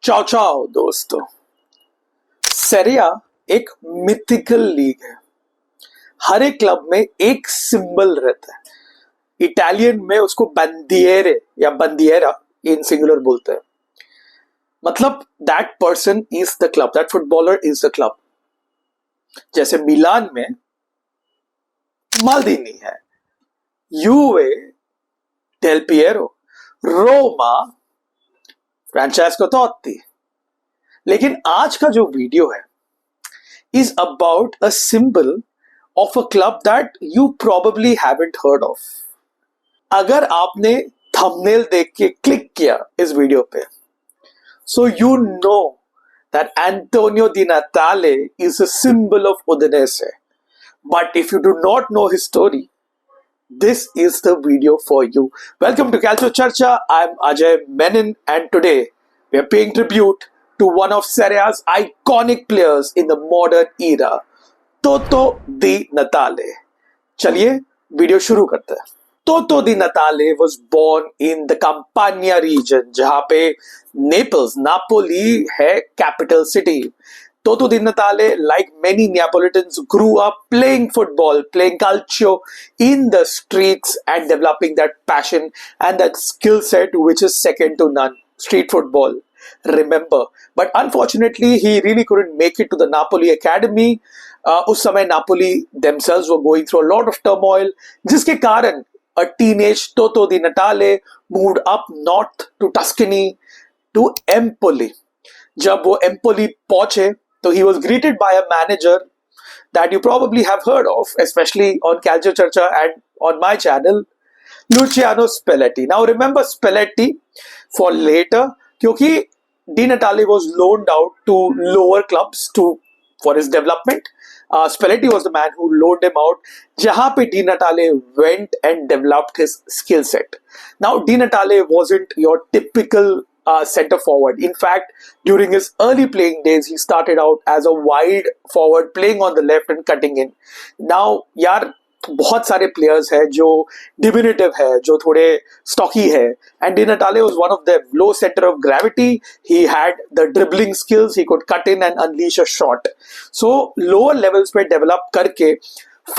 चाओ चाओ दोस्तों। सेरिया एक मिथिकल लीग है। हर एक क्लब में एक सिंबल रहता है। इटालियन में उसको बंदिएरे या बंदिएरा इन सिंगुलर बोलते हैं। मतलब that person is the club, that footballer is the club. जैसे मिलान में माल्दीनी है, यूवे डेल पिएरो, रोमा फ्रांचेस्को टोट्टी। लेकिन आज का जो वीडियो है is about a symbol of a club that you probably haven't heard of. अगर आपने थंबनेल देख के क्लिक किया इस वीडियो पे, so you know that Antonio Di Natale is a symbol of Udinese. But if you do not know his story, this is the video for you. Welcome to Calcio Charcha. I'm Ajay Menon, and today we are paying tribute to one of Serie A's iconic players in the modern era, Toto Di Natale. चलिए video शुरू करते हैं। Toto Di Natale was born in the Campania region, जहां पे Naples, Napoli है capital city. Toto Di Natale, like many Neapolitans, grew up playing football, playing calcio in the streets and developing that passion and that skill set which is second to none. Street football. Remember, but unfortunately he really couldn't make it to the Napoli academy. उस समय Napoli themselves were going through a lot of turmoil, जिसके कारण a teenage Toto Di Natale moved up north to Tuscany to Empoli. जब वो Empoli पहुंचे तो he was greeted by a manager that you probably have heard of, especially on Calcio Charcha and on my channel, Luciano Spalletti. Now remember Spalletti for later, क्योंकि Di Natale was loaned out to lower clubs for his development. Spalletti was the man who loaned him out, जहां पे Di Natale went and developed his skill set. Now Di Natale wasn't your typical center forward. In fact, during his early playing days, he started out as a wide forward, playing on the left and cutting in. Now, यार बहुत सारे players हैं जो डिमिनिटिव है, जो थोड़े stocky है, and Di Natale was one of them. Low center of gravity, he had the dribbling skills, he could cut in and unleash a shot. So lower levels पे develop करके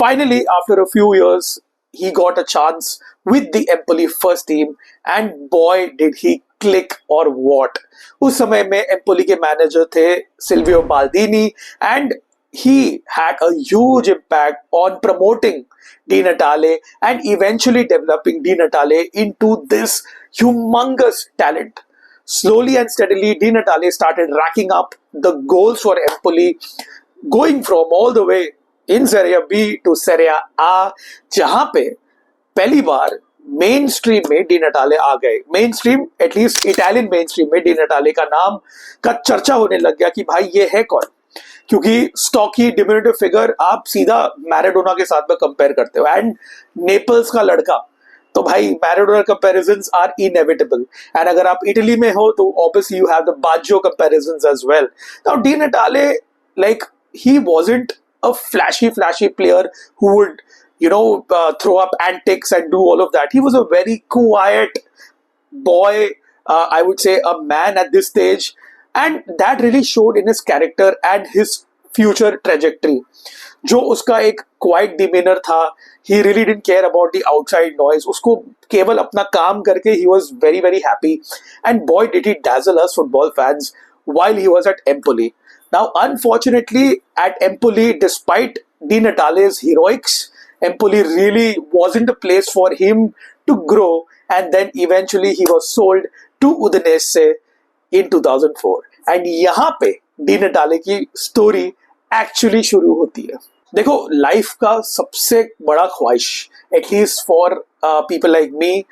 finally after a few years he got a chance with the Empoli first team, and boy did he click or what. उस समय में Empoli के manager थे Silvio Baldini, and he had a huge impact on promoting Di Natale and eventually developing Di Natale into this humongous talent. Slowly and steadily, Di Natale started racking up the goals for Empoli, going from all the way in Serie B to Serie A, जहां पे पहली बार main stream में Di Natale आ गए। Main stream, at least Italian main stream में Di Natale का नाम का चर्चा होने लग गया कि भाई ये है कौन, क्योंकि स्टॉकी डिमिनिटिव फिगर आप सीधा मैराडोना के साथ में कंपेयर करते हो, एंड नेपल्स का लड़का, तो भाई Maradona comparisons are inevitable. And अगर आप इटली में हो तो obviously you have the Baggio comparisons as well. Now Di Natale, like, he wasn't a flashy player who would throw up antics and do all of that. He was a very quiet boy, I would say a man at this stage, and that really showed in his character and his future trajectory. जो उसका एक quiet demeanor था, he really didn't care about the outside noise. उसको केवल अपना काम करके he was very very happy, and boy did he dazzle us football fans while he was at Empoli. Now unfortunately at Empoli, despite Di Natale's heroics, Empoli really wasn't a place for him to grow, and then eventually he was sold to Udinese in 2004. And यहाँ पे Di Natale की story actually शुरू होती है। देखो, life का सबसे बड़ा ख्वाहिश, at least for people like me,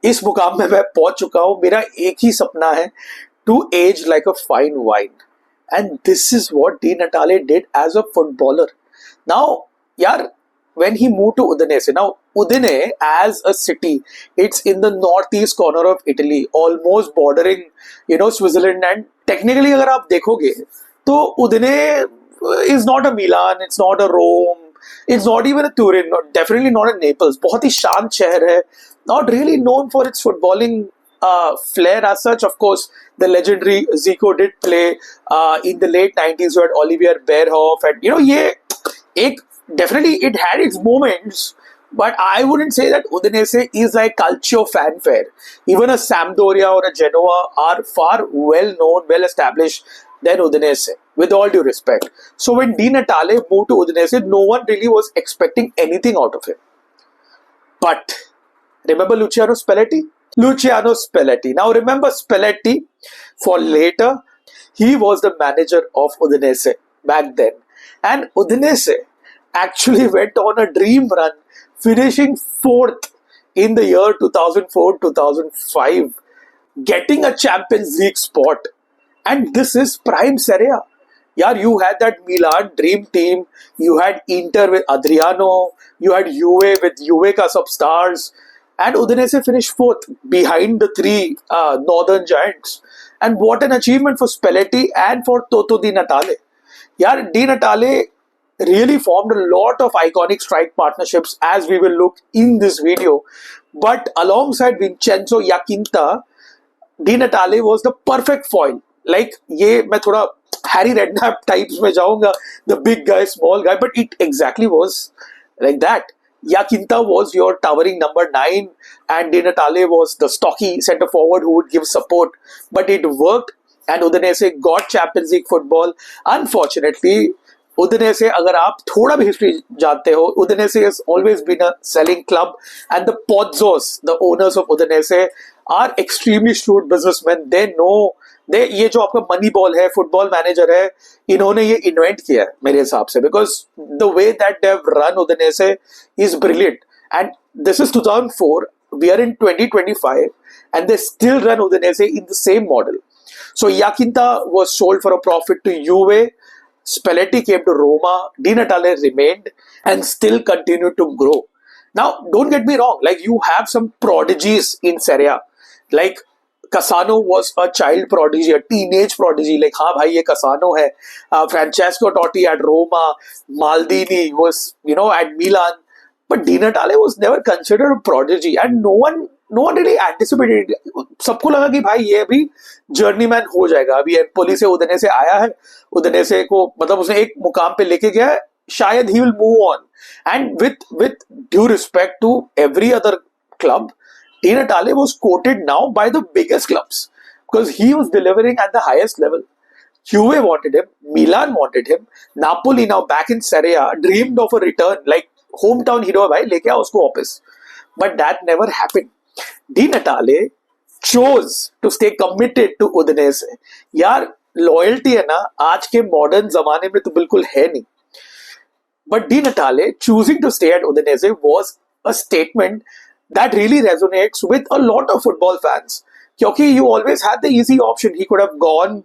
इस मुकाम में मैं पहुंच चुका हूं। मेरा एक ही सपना है, to age like a fine wine, and this is what Di Natale did as a footballer. Now यार, when he moved to Udinese. Now, Udine as a city, it's in the northeast corner of Italy, almost bordering, Switzerland. And technically, अगर आप देखोगे, तो Udine is not a Milan, it's not a Rome, it's not even a Turin, definitely not a Naples. बहुत ही शांत शहर है, not really known for its footballing flair as such. Of course, the legendary Zico did play in the late 90s. You had Olivier Bierhoff, and definitely it had its moments. But I wouldn't say that Udinese is like calcio fanfare. Even a Sampdoria or a Genoa are far well known, well established than Udinese, with all due respect. So when Di Natale moved to Udinese, no one really was expecting anything out of him. But remember Luciano Spalletti? Luciano Spalletti. Now remember Spalletti for later. He was the manager of Udinese back then. And Udinese actually went on a dream run, finishing 4th in the year 2004-2005, getting a Champions League spot. And this is prime Serie A. Yeah, you had that Milan dream team, you had Inter with Adriano, you had Juve with Juve ka sab stars, and Udinese finished 4th behind the three northern giants. And what an achievement for Spalletti and for Toto Di Natale. Yeah, Di Natale really formed a lot of iconic strike partnerships, as we will look in this video. But alongside Vincenzo Iachinta, Di Natale was the perfect foil. Like, ये मैं थोड़ा Harry Redknapp types में जाऊंगा, the big guy, small guy, but it exactly was like that. Iachinta was your towering number 9, and Di Natale was the stocky centre forward who would give support. But it worked, and Udinese got Champions League football. Unfortunately, Udinese, अगर आप थोड़ा भी history जानते हो, Udinese has always been a selling club, and the Pozzos, the owners of Udinese, are extremely shrewd businessmen. They know, ये जो आपका money ball है, फुटबॉल मैनेजर है, इन्होंने ये इन्वेंट किया है मेरे हिसाब से, because the way that they have run Udinese is brilliant. And this is 2004, we are in 2025, and they still run Udinese in the same model. So Iachinta was sold for a profit to Juve. Spalletti came to Roma. Di Natale remained and still continued to grow. Now, don't get me wrong, like, you have some prodigies in Serie A. Like, Cassano was a child prodigy, a teenage prodigy. Like, हाँ भाई ये Cassano है. Francesco Totti at Roma. Maldini was, at Milan. But Di Natale was never considered a prodigy, and no one really anticipated it. सबको लगा कि भाई ये अभी जर्नीमैन हो जाएगा. अभी एम्पोली से Udinese आया है, Udinese को मतलब उसने एक मुकाम पे लेके गया है, शायद he will move on. And with due respect to every other club, Di Natale was quoted now by the biggest clubs because he was delivering at the highest level. Juve wanted him, Milan wanted him, Napoli, now back in Serie A, dreamed of a return, like hometown hero, bhai leke aao usko वापस. But that never happened. Di Natale chose to stay committed to Udinese. यार loyalty है ना, आज के modern जमाने में तो बिल्कुल है नहीं. But Di Natale choosing to stay at Udinese was a statement that really resonates with a lot of football fans. Because you always had the easy option. He could have gone,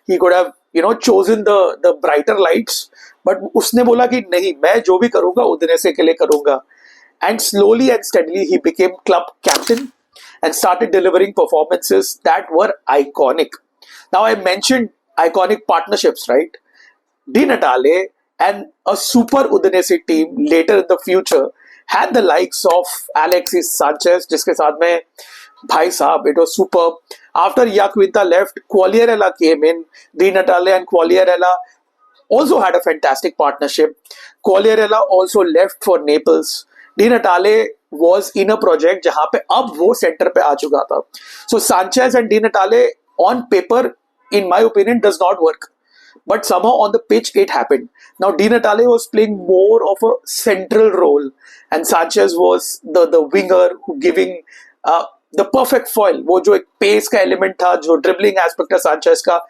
he could have, chosen the brighter lights. But उसने बोला कि नहीं, मैं जो भी करूँगा Udinese के लिए करूँगा. And slowly and steadily he became club captain and started delivering performances that were iconic. Now, I mentioned iconic partnerships, right? Di Natale and a super Udinese team later in the future had the likes of Alexis Sanchez, जिसके साथ में भाई साहब, it was superb. After Iachinta left, Quagliarella came in. Di Natale and Quagliarella also had a fantastic partnership. Quagliarella also left for Naples. Di Natale was in a project जहाँ पे अब वो centre पे आ चुका था. So Sanchez and Di Natale on paper, in my opinion, does not work. But somehow on the pitch it happened. Now Di Natale was playing more of a central role, and Sanchez was the winger who giving the perfect foil. वो जो एक pace का element था, जो dribbling aspect था Sanchez का,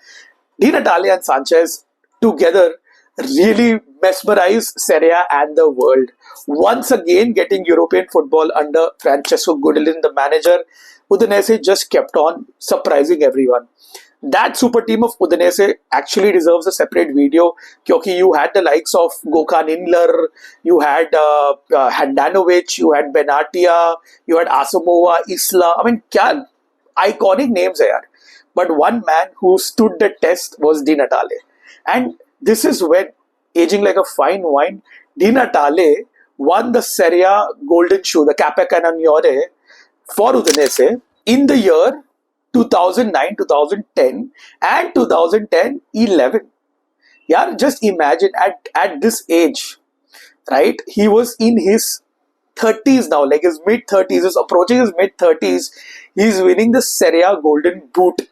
Di Natale and Sanchez together really mesmerized Serie A and the world. Once again getting European football under Francesco Guidolin, the manager, Udinese just kept on surprising everyone. That super team of Udinese actually deserves a separate video because you had the likes of Gökhan Inler, you had Handanovic, you had Benatia, you had Asamoah, Isla. I mean, क्या iconic names are. But one man who stood the test was Di Natale. And this is when, aging like a fine wine, Di Natale won the Serie A Golden Shoe, the Cappe Cannoniere, for Udinese in the year 2009, 2010 and 2010-11. Yeah, just imagine at this age, right? He was in his 30s now, like his mid 30s, is approaching his mid 30s. He's winning the Serie A Golden Boot,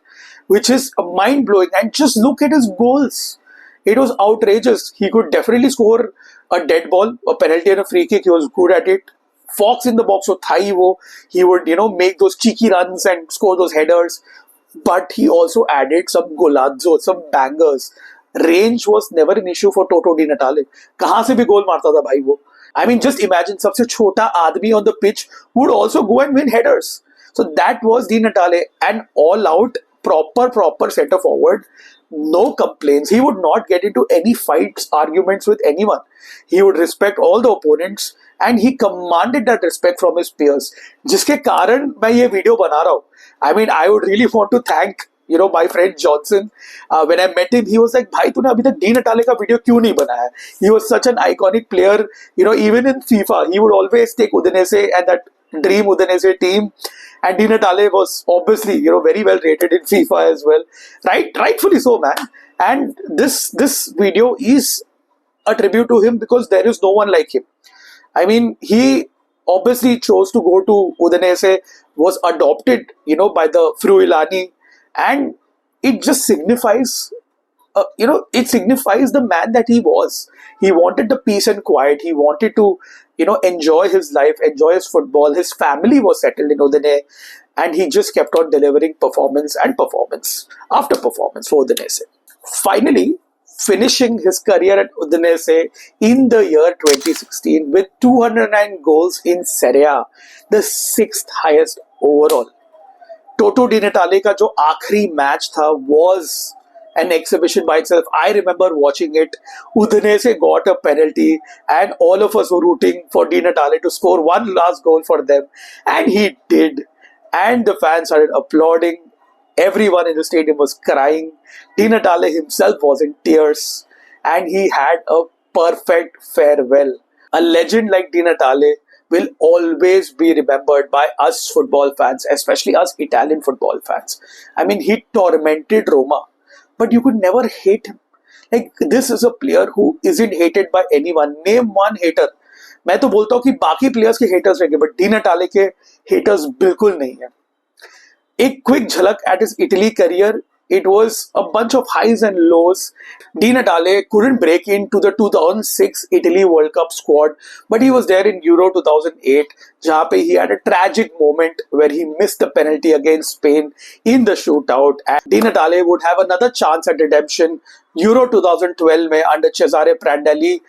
which is mind blowing. And just look at his goals. It was outrageous. He could definitely score a dead ball, a penalty, and a free kick. He was good at it. Fox in the box, so thai wo. He would, make those cheeky runs and score those headers. But he also added some golazzo, some bangers. Range was never an issue for Toto Di Natale. कहाँ से भी गोल मारता था भाई वो. I mean, just imagine सबसे छोटा आदमी on the pitch would also go and win headers. So that was Di Natale, an all-out proper center forward. No complaints. He would not get into any fights, arguments with anyone. He would respect all the opponents and he commanded that respect from his peers. जिसके कारण मैं ये video बना रहा हूँ. I mean, I would really want to thank my friend Johnson. When I met him, he was like, भाई तूने अभी तक डी नटाले का वीडियो क्यों नहीं बनाया? He was such an iconic player. Even in FIFA, he would always take Udinese and that dream Udinese team. And Di Natale was obviously, very well rated in FIFA as well. Rightfully so, man. And this video is a tribute to him because there is no one like him. I mean, he obviously chose to go to Udinese, was adopted, by the Fruilani, and it just signifies, it signifies the man that he was. He wanted the peace and quiet. He wanted to, enjoy his life, enjoy his football. His family was settled in Udine, and he just kept on delivering performance and performance after performance for Udinese. Finally, finishing his career at Udinese in the year 2016 with 209 goals in Serie A, the 6th highest overall. Toto Di Natale का जो आखिरी match था was an exhibition by itself. I remember watching it. Udinese got a penalty and all of us were rooting for Di Natale to score one last goal for them, and he did. And the fans started applauding. Everyone in the stadium was crying. Di Natale himself was in tears and he had a perfect farewell. A legend like Di Natale will always be remembered by us football fans, especially us Italian football fans. I mean, he tormented Roma, but you could never hate him. Like, this is a player who isn't hated by anyone. Name one hater. मैं तो बोलता हूँ कि बाकी players के haters रहेंगे, but Di Natale के haters बिल्कुल नहीं है. A quick झलक at his Italy career. It was a bunch of highs and lows. Di Natale couldn't break into the 2006 Italy World Cup squad, but he was there in Euro 2008, जहाँ पे he had a tragic moment where he missed the penalty against Spain in the shootout. And Di Natale would have another chance at redemption. Euro 2012 में under Cesare Prandelli,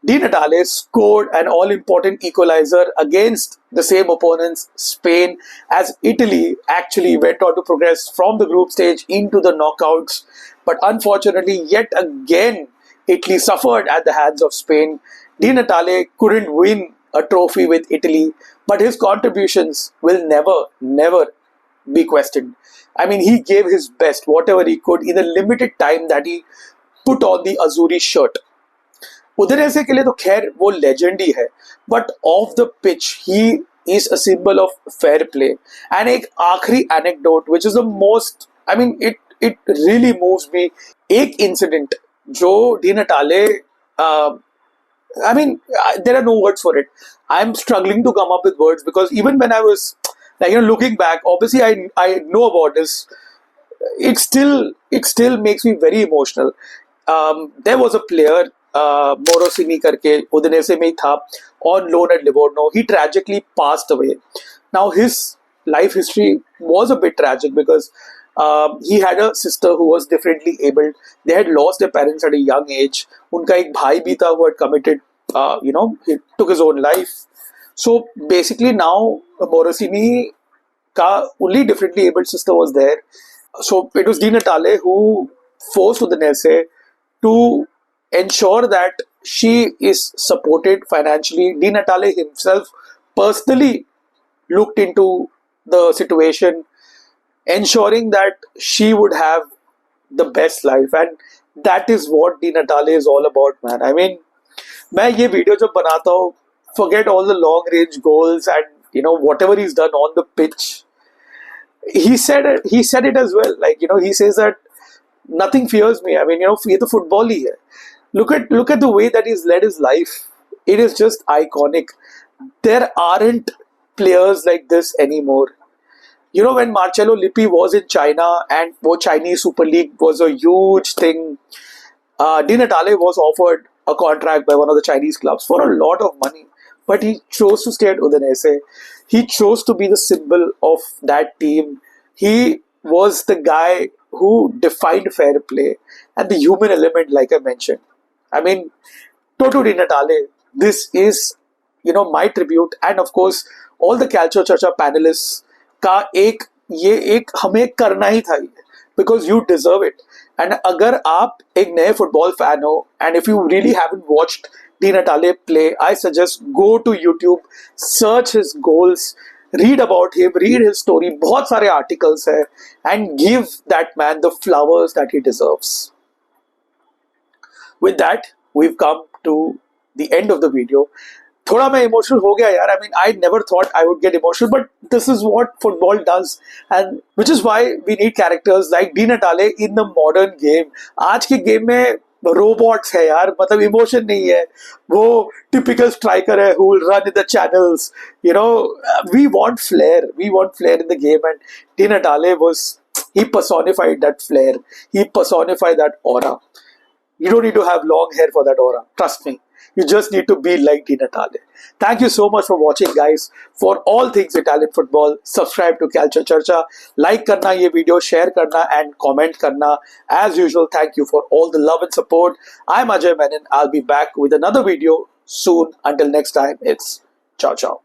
Di Natale scored an all-important equalizer against the same opponents, Spain, as Italy actually went on to progress from the group stage into the knockouts. But unfortunately, yet again, Italy suffered at the hands of Spain. Di Natale couldn't win a trophy with Italy, but his contributions will never be questioned. I mean, he gave his best, whatever he could, in the limited time that he put on the Azzurri shirt. Udinese के लिए तो खैर वो legend ही है, but off the pitch he is a symbol of fair play. And एक आखिरी anecdote which is the most, I mean it really moves me. एक इंसिडेंट जो Di Natale, I mean, there are no words for it. I'm struggling to come up with words because even when I was looking back, obviously I know about this. It still makes me very emotional. There was a player, Morosini करके उदनेसे में ही था, on loan at Livorno. He tragically passed away. Now his life history was a bit tragic because he had a sister who was differently abled. They had lost their parents at a young age. उनका एक भाई भी था who had committed, he took his own life. So basically now Morosini का only differently abled sister was there. So it was Di Natale who forced Udinese to ensure that she is supported financially. Di Natale himself personally looked into the situation, ensuring that she would have the best life, and that is what Di Natale is all about, man. I mean, मैं ये video जब बनाता हूँ, forget all the long range goals and whatever he's done on the pitch. he said it as well. Like, he says that nothing fears me. I mean, ये तो football ही है. Look at the way that he's led his life. It is just iconic. There aren't players like this anymore. When Marcello Lippi was in China and wo Chinese Super League was a huge thing, Di Natale was offered a contract by one of the Chinese clubs for a lot of money, but he chose to stay at Udinese. He chose to be the symbol of that team. He was the guy who defined fair play and the human element, like I mentioned. I mean, Toto Di Natale, this is, my tribute, and of course, all the Calcio Churcha panelists का ये एक हमें करना ही था, because you deserve it. And अगर आप एक नए फुटबॉल फैन हो, and if you really haven't watched Di Natale play, I suggest go to YouTube, search his goals, read about him, read his story. बहुत सारे articles है, and give that man the flowers that he deserves. With that, we've come to the end of the video. थोड़ा मैं emotional हो गया यार. I mean, I never thought I would get emotional, but this is what football does, and which is why we need characters like Di Natale in the modern game. आज के game में robots है यार, मतलब emotion नहीं है. वो typical striker है who will run in the channels. We want flair. We want flair in the game, and Di Natale he personified that flair. He personified that aura. You don't need to have long hair for that aura. Trust me. You just need to be like Di Natale. Thank you so much for watching, guys. For all things Italian football, subscribe to Calcio Churcha. Like karna ye video, share karna, and comment karna. As usual, thank you for all the love and support. I'm Ajay Menon. I'll be back with another video soon. Until next time, it's ciao ciao.